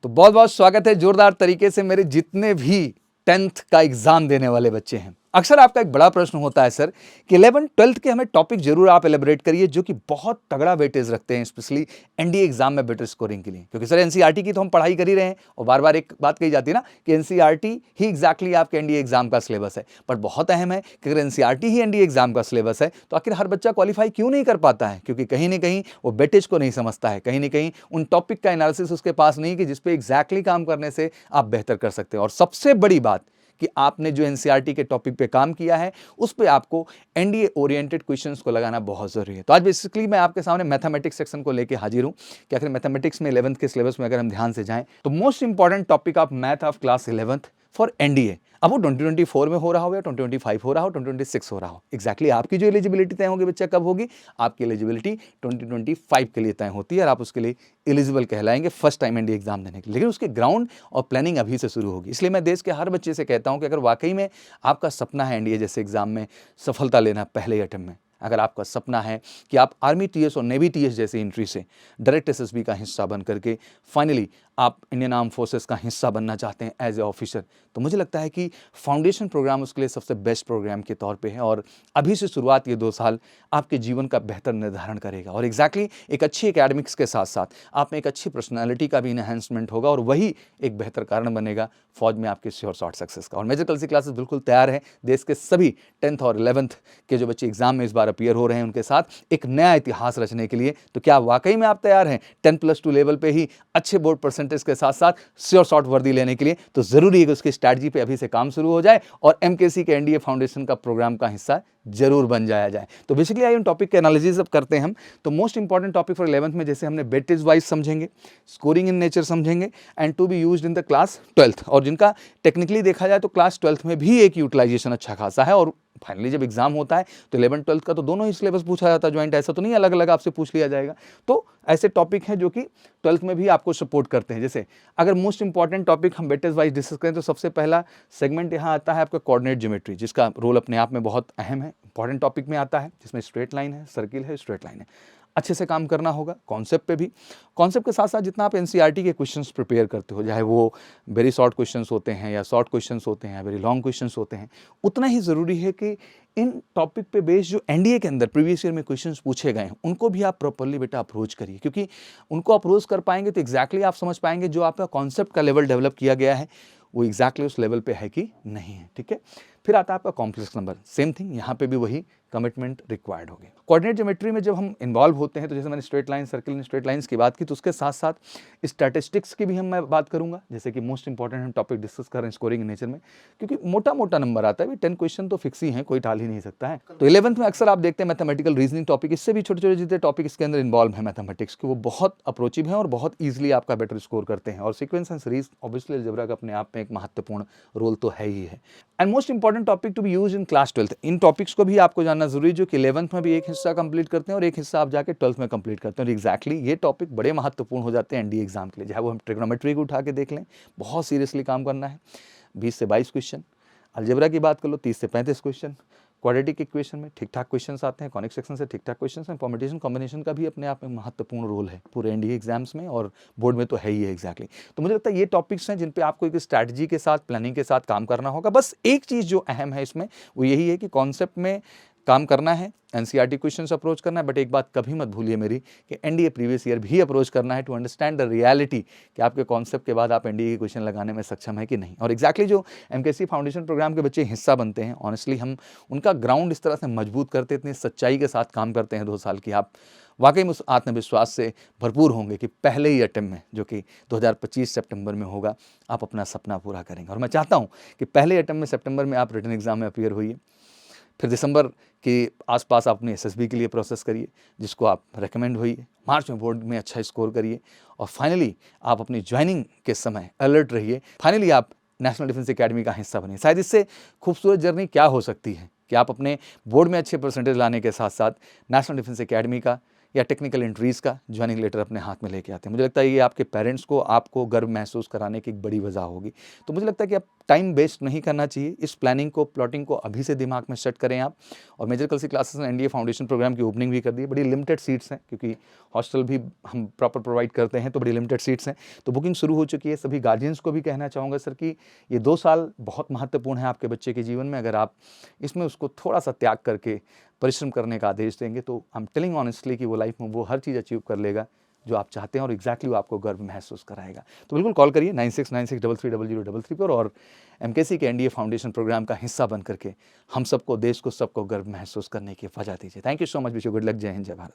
तो बहुत बहुत स्वागत है जोरदार तरीके से मेरे जितने भी 10th का एग्जाम देने वाले बच्चे हैं। अक्सर आपका एक बड़ा प्रश्न होता है सर कि 11 12th के हमें टॉपिक जरूर आप एलिब्रेट करिए जो कि बहुत तगड़ा वेटेज रखते हैं, स्पेशली एनडीए एग्जाम में बेटर स्कोरिंग के लिए। क्योंकि सर एनसीईआरटी की तो हम पढ़ाई कर ही रहे हैं और बार बार एक बात कही जाती है ना कि एनसीईआरटी ही एग्जैक्टली आपके एनडीए एग्जाम का सिलेबस है। बट बहुत अहम है कि अगर एनसीईआरटी ही एनडीए एग्जाम का सिलेबस है तो आखिर हर बच्चा क्वालिफाई क्यों नहीं कर पाता है? क्योंकि कहीं ना कहीं वो वेटेज को नहीं समझता है, कहीं ना कहीं उन टॉपिक का एनालिसिस उसके पास नहीं कि जिसपे एग्जैक्टली काम करने से आप बेहतर कर सकते हो। और सबसे बड़ी बात कि आपने जो एनसीईआरटी के टॉपिक पे काम किया है उस पे आपको एनडीए ओरिएंटेड क्वेश्चंस को लगाना बहुत जरूरी है। तो आज बेसिकली मैं आपके सामने मैथमेटिक्स सेक्शन को लेके हाजिर हूं कि आखिर मैथमेटिक्स में 11th के सिलेबस में अगर हम ध्यान से जाएं तो most important topic of math of class 11th for NDA, अब वो 2024 में हो रहा हो या 2025 हो रहा हो, 2026 हो रहा हो, एग्जैक्टली आपकी जो एलिजिबिलिटी तय होगी बच्चा कब होगी? आपकी एलिजिबिलिटी 2025 के लिए तय होती है और आप उसके लिए एलिजिबल कहलाएंगे फर्स्ट टाइम एनडीए एग्जाम देने के लिए। लेकिन उसके ग्राउंड और प्लानिंग अभी से शुरू होगी। इसलिए मैं देश के हर बच्चे से कहता हूं कि अगर वाकई में आपका सपना है एनडीए जैसे एग्जाम में सफलता लेना पहले अटेम्प्ट में, अगर आपका सपना है कि आप आर्मी टीएस और नेवी टीएस जैसे एंट्री से डायरेक्ट एसएसबी का हिस्सा बन करके फाइनली आप इंडियन आर्म फोर्सेस का हिस्सा बनना चाहते हैं एज ए ऑफिसर, तो मुझे लगता है कि फाउंडेशन प्रोग्राम उसके लिए सबसे बेस्ट प्रोग्राम के तौर पे है। और अभी से शुरुआत ये 2 साल आपके जीवन का बेहतर निर्धारण करेगा। और एग्जैक्टली एक अच्छी एकेडमिक्स के साथ साथ आप में एक अच्छी पर्सनैलिटी का भी इनहेंसमेंट होगा और वही एक बेहतर कारण बनेगा फौज में आपके श्योर शॉर्ट सक्सेस का। और मेजर कल सी क्लासेस बिल्कुल तैयार है। देश के सभी 10th और 11th के जो बच्चे एग्जाम में इस बार अपीयर हो रहे हैं उनके साथ एक नया इतिहास रचने के लिए। तो क्या वाकई में आप तैयार हैं 10+2 लेवल पे ही अच्छे बोर्ड परसेंटेज के साथ साथ श्योर शॉर्ट वर्दी लेने के लिए? तो जरूरी है कि उसकी स्ट्रैटेजी पे अभी से काम शुरू हो जाए और एमकेसी के एनडीए फाउंडेशन का प्रोग्राम का हिस्सा जरूर बन जाया जाए। तो बेसिकली आइए उन टॉपिक के एनालिसिस अब करते हैं हम। तो most important topic for 11th में जैसे हमने वेटेज वाइज समझेंगे, स्कोरिंग इन नेचर समझेंगे and to be used in the class 12th, और जिनका टेक्निकली देखा जाए तो क्लास 12th में भी एक यूटिलाइजेशन अच्छा खासा है। और फाइनली जब एग्जाम होता है तो 11 12 का तो दोनों ही सिलेबस पूछा जाता है ज्वाइंट, ऐसा तो नहीं अलग अलग आपसे पूछ लिया जाएगा। तो ऐसे टॉपिक हैं जो कि 12th में भी आपको सपोर्ट करते हैं। जैसे अगर मोस्ट इंपॉर्टेंट टॉपिक हम वेटेज वाइज डिस्कस करें तो सबसे पहला सेगमेंट यहाँ आता है आपका कोऑर्डिनेट ज्योमेट्री, जिसका रोल अपने आप में बहुत अहम है, इंपॉर्टेंट टॉपिक में आता है, जिसमें स्ट्रेट लाइन है, सर्किल है, स्ट्रेट लाइन है। अच्छे से काम करना होगा कॉन्सेप्ट पे भी। कॉन्सेप्ट के साथ साथ जितना आप एनसीईआरटी के क्वेश्चंस प्रिपेयर करते हो, चाहे वो वेरी शॉर्ट क्वेश्चंस होते हैं या शॉर्ट क्वेश्चंस होते हैं या वेरी लॉन्ग क्वेश्चंस होते हैं, उतना ही ज़रूरी है कि इन टॉपिक पे बेस्ड जो एनडीए के अंदर प्रीवियस ईयर में क्वेश्चंस पूछे गए हैं उनको भी आप प्रॉपर्ली बेटा अप्रोच करिए। क्योंकि उनको अप्रोच कर पाएंगे तो एग्जैक्टली आप समझ पाएंगे जो आपका कॉन्सेप्ट का लेवल डेवलप किया गया है वो एग्जैक्टली उस लेवल पे है कि नहीं है। ठीक है, फिर आता है आपका कॉम्प्लेक्स नंबर, सेम थिंग, यहाँ पे भी वही कमिटमेंट रिक्वायर्ड होगी। कोऑर्डिनेट ज्योमेट्री में जब हम इन्वॉल्व होते हैं तो जैसे मैंने straight line, circle and straight lines की बात की, तो उसके साथ साथ स्टैटिस्टिक्स की भी मैं बात करूंगा। जैसे कि मोस्ट इंपॉर्टेंट हम टॉपिक डिस्कस कर रहे हैं स्कोरिंग नेचर में, क्योंकि मोटा मोटा नंबर आता है, 10 क्वेश्चन तो फिक्स ही है, कोई टाल ही नहीं सकता है। तो 11th में अक्सर आप देखते हैं मैथमेटिकल रीजनिंग टॉपिक, इससे भी छोटे छोटे जितने टॉपिक इसके अंदर इन्वॉल्व है मैथमेटिक्स के, वो बहुत अप्रोचिव है और बहुत ईजिली आपका बेटर स्कोर करते हैं। और sequence and series obviously algebra का अपने आप में एक महत्वपूर्ण रोल तो है ही है। And most important topic to be use in class 12th, इन टॉपिक्स को भी आपको जानना जरूरी है जो कि 11th में भी एक हिस्सा कंप्लीट करते हैं और एक हिस्सा आप जाके 12th में कंप्लीट करते हैं। और एग्जैक्टली ये टॉपिक बड़े महत्वपूर्ण हो जाते हैं एनडीए एग्जाम के लिए। चाहे वो हम ट्रिग्नोमेट्री को उठा के देख लें, बहुत सीरियसली काम करना है, 20 से 22 क्वेश्चन। अलजेब्रा की बात कर लो 30 से 35 क्वेश्चन। क्वाड्रेटिक इक्वेशन में ठीक ठाक क्वेश्चंस आते हैं, कॉनिक सेक्शन से ठीक ठाक क्वेश्चंस हैं। परम्यूटेशन कॉम्बिनेशन का भी अपने आप में महत्वपूर्ण रोल है पूरे एनडीए एग्जाम्स में और बोर्ड में तो है ही है एग्जैक्टली। तो मुझे लगता है ये टॉपिक्स हैं जिन पे आपको एक स्ट्रैटेजी के साथ, प्लानिंग के साथ काम करना होगा। बस एक चीज़ जो अहम है इसमें वो यही है कि कॉन्सेप्ट में काम करना है, एनसीईआरटी क्वेश्चंस अप्रोच करना है, बट एक बात कभी मत भूलिए मेरी कि एनडीए प्रीवियस ईयर भी अप्रोच करना है टू अंडरस्टैंड द रियलिटी कि आपके कॉन्सेप्ट के बाद आप एनडीए के क्वेश्चन लगाने में सक्षम है कि नहीं। और एग्जैक्टली जो एमकेसी फाउंडेशन प्रोग्राम के बच्चे हिस्सा बनते हैं, ऑनेस्टली हम उनका ग्राउंड इस तरह से मजबूत करते, इतनी सच्चाई के साथ काम करते हैं 2 साल की, आप वाकई में उस आत्मविश्वास से भरपूर होंगे कि पहले ही अटेम्प्ट में, जो कि 2025 सितंबर में होगा, आप अपना सपना पूरा करेंगे। और मैं चाहता हूँ कि पहले अटेम्प्ट में सितंबर में आप रिटन एग्जाम में अपीयर होइए, फिर दिसंबर के आसपास आप अपने एसएसबी के लिए प्रोसेस करिए जिसको आप रेकमेंड होइए, मार्च में बोर्ड में अच्छा स्कोर करिए और फाइनली आप अपनी ज्वाइनिंग के समय अलर्ट रहिए। फाइनली आप नेशनल डिफेंस एकेडमी का हिस्सा बनिए। शायद इससे खूबसूरत जर्नी क्या हो सकती है कि आप अपने बोर्ड में अच्छे परसेंटेज लाने के साथ साथ नेशनल डिफेंस एकेडमी का या टेक्निकल एंट्रीज़ का ज्वाइनिंग लेटर अपने हाथ में लेके आते हैं। मुझे लगता है ये आपके पेरेंट्स को आपको गर्व महसूस कराने की एक बड़ी वजह होगी। तो मुझे लगता है कि आप टाइम वेस्ट नहीं करना चाहिए, इस प्लानिंग को, प्लॉटिंग को अभी से दिमाग में सेट करें आप। और मेजर कल सी क्लासेस में एनडीए फाउंडेशन प्रोग्राम की ओपनिंग भी कर दी है। बड़ी लिमिटेड सीट्स हैं, क्योंकि हॉस्टल भी हम प्रॉपर प्रोवाइड करते हैं, तो बड़ी लिमिटेड सीट्स हैं, तो बुकिंग शुरू हो चुकी है। सभी गार्जियंस को भी कहना चाहूँगा सर कि ये 2 साल बहुत महत्वपूर्ण है आपके बच्चे के जीवन में। अगर आप इसमें उसको थोड़ा सा त्याग करके परिश्रम करने का आदेश देंगे, तो आई एम टेलिंग ऑनेस्टली कि वो लाइफ में वो हर चीज़ अचीव कर लेगा जो आप चाहते हैं, और एग्जैक्टली वो आपको गर्व महसूस कराएगा। तो बिल्कुल कॉल करिए 9696330033 पर, और एमकेसी के एनडीए फाउंडेशन प्रोग्राम का हिस्सा बन करके हम सबको, देश को, सबको गर्व महसूस करने की वजह दीजिए। Thank you so much. Wish you good luck. जय हिंद, जय भारत।